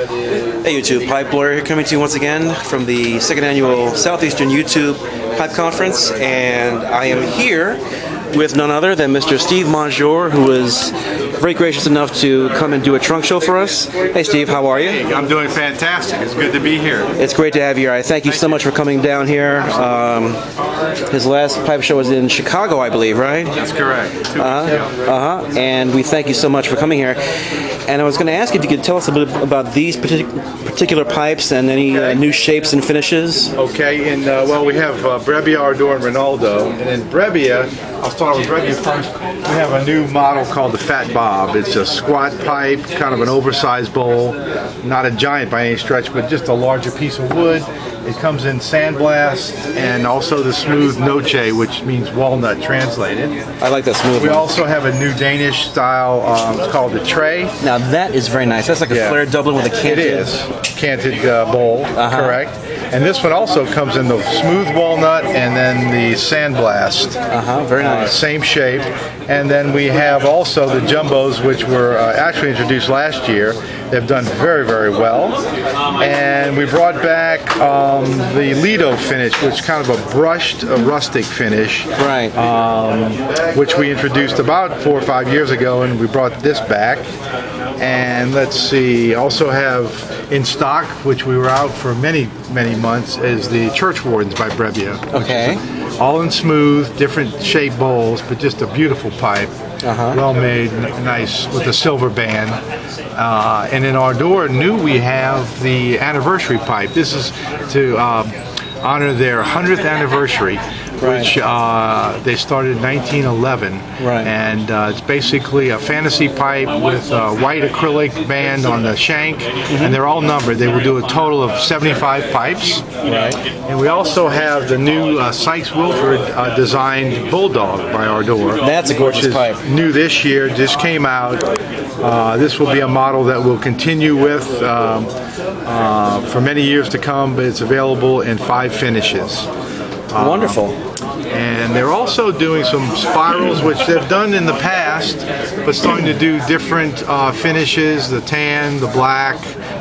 Hey YouTube, Pipe Lawyer here coming to you once again from the second annual Southeastern YouTube Pipe Conference, and I am here with none other than Mr. Steve Monjure, who was very gracious enough to come and do a trunk show for us. Hey Steve, how are you? Hey, I'm doing fantastic. It's good to be here. It's great to have you here. I thank you so much for coming down here. His last pipe show was in Chicago, I believe, right? That's correct. 2 weeks ago. And we thank you so much for coming here. And I was going to ask if you could tell us a bit about these particular pipes and any new shapes and finishes. Okay, and well, we have Brebbia, Ardor, and Rinaldo. And in Brebbia, I'll start with Brebbia first. We have a new model called the Fat Bob. It's a squat pipe, kind of an oversized bowl, not a giant by any stretch, but just a larger piece of wood. It comes in sandblast and also the smooth noche, which means walnut translated. I like that smooth. We also have a new Danish style. It's called the tray. Now that is very nice. That's like a flared Dublin with a canted. It is canted bowl, correct. And this one also comes in the smooth walnut and then the sandblast. Very nice. Same shape. And then we have also the jumbos, which were actually introduced last year. They've done very, very well. And we brought back the Lido finish, which is kind of a brushed, rustic finish. Right. Which we introduced about 4 or 5 years ago, and we brought this back. And let's see, also have in stock, which we were out for many, many months, is the Church Wardens by Brebbia. Okay. All in smooth, different shaped bowls, but just a beautiful pipe. Well made, nice, with a silver band. And in Ardor, new we have the anniversary pipe. This is to honor their 100th anniversary, which they started in 1911. And it's basically a fantasy pipe with a white acrylic band on the shank, and they're all numbered. They will do a total of 75 pipes. And we also have the new Sykes-Wilford designed Bulldog by Ardor. That's a gorgeous pipe. New this year, just came out. This will be a model that we'll continue with for many years to come, but it's available in 5 finishes. Wonderful. And they're also doing some spirals, which they've done in the past, but starting to do different finishes, the tan, the black,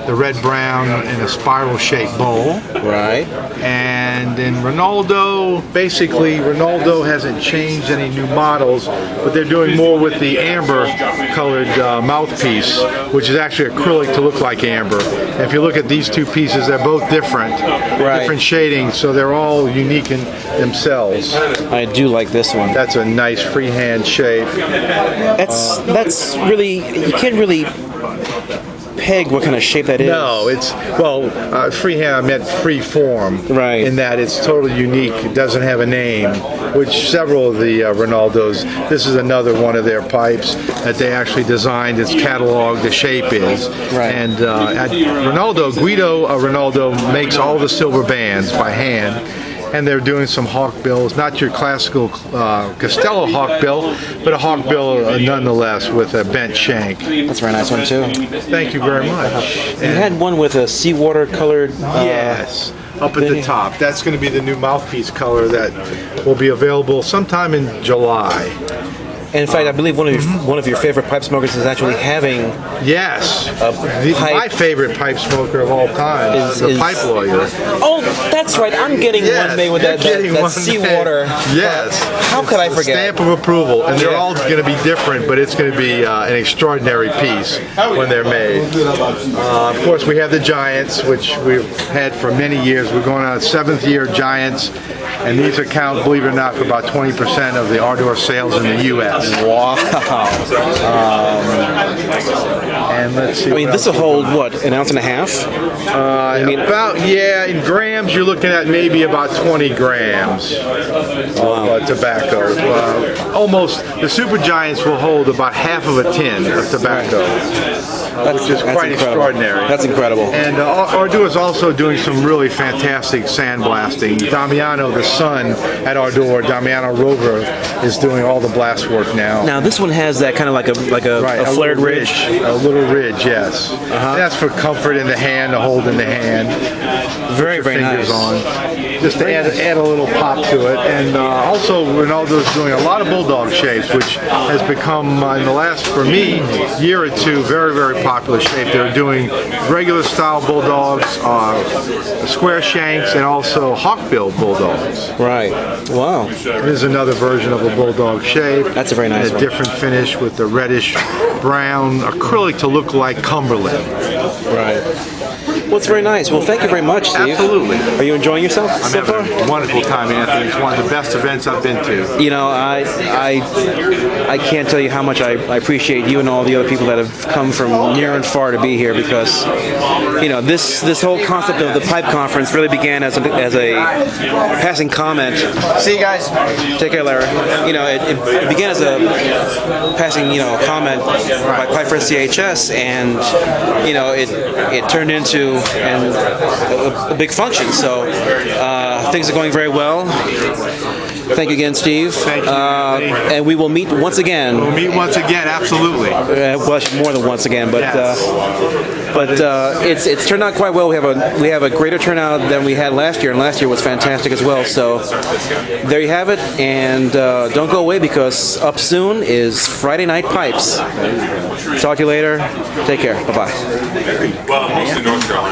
the red-brown, in a spiral-shaped bowl. Right. And in Rinaldo, basically, Rinaldo hasn't changed any new models, but they're doing more with the amber-colored mouthpiece, which is actually acrylic to look like amber. And if you look at these two pieces, they're both different, different shadings, so they're all unique in themselves. I do like this one. That's a nice freehand shape. That's really, you can't really peg what kind of shape that is. No, it's, well, freehand, I meant free form. Right. In that it's totally unique. It doesn't have a name, which several of the Rinaldos, this is another one of their pipes that they actually designed. It's cataloged, the shape is. And at Rinaldo, Guido Rinaldo makes all the silver bands by hand. And they're doing some hawkbills, not your classical Castello hawkbill, but a hawkbill nonetheless with a bent shank. That's a very nice one too. Thank you very much. You had one with a seawater colored. Yes, up at the top. That's going to be the new mouthpiece color that will be available sometime in July. And in fact, I believe one of your favorite pipe smokers is actually having. Yes, my favorite pipe smoker of all time is the Pipe Lawyer. Oh, that's right. I'm getting one made with that seawater. Yes. How could I forget? Stamp of approval, and they're all going to be different, but it's going to be an extraordinary piece when they're made. Of course, we have the Giants, which we've had for many years. We're going on 7th year Giants, and these account, believe it or not, for about 20% of the Ardor sales in the U.S. Wow. And let's see. I mean, this will hold, what, an ounce and a half? In grams, you're looking at maybe about 20 grams of tobacco. Almost, the Super Giants will hold about half of a tin of tobacco. Which is quite extraordinary. That's incredible. And Ardor is also doing some really fantastic sandblasting. Damiano, the son at Ardor, Damiano Rover, is doing all the blast work now. Now this one has that kind of like a flared ridge. A little ridge, yes. That's for comfort in the hand, to hold in the hand. Very, very fingers nice. on. Just to add a little pop to it. And also Rinaldo's doing a lot of bulldog shapes, which has become, in the last, for me, year or two, very, very popular shape. They're doing regular style bulldogs, square shanks, and also hawkbill bulldogs. Right. Wow. This is another version of a bulldog shape. That's a very nice one. A different finish with the reddish brown acrylic to look like Cumberland. Right. Well, it's very nice. Well, thank you very much, Steve. Absolutely. Are you enjoying yourself so far? I'm having a wonderful time, Anthony. It's one of the best events I've been to. You know, I can't tell you how much I appreciate you and all the other people that have come from near and far to be here, because, you know, this whole concept of the pipe conference really began as a passing comment. See you guys. Take care, Larry. You know, it began as a passing, comment by Pipe Friends CHS, and, you know, it turned into a big function. So things are going very well. Thank you again, Steve. Thank you. And we will meet once again. We'll meet once again, absolutely. Well, more than once again, but yes. It's turned out quite well. We have a greater turnout than we had last year, and last year was fantastic as well. So there you have it, and don't go away, because up soon is Friday Night Pipes. Talk to you later. Take care. Bye bye. Well, mostly North Carolina.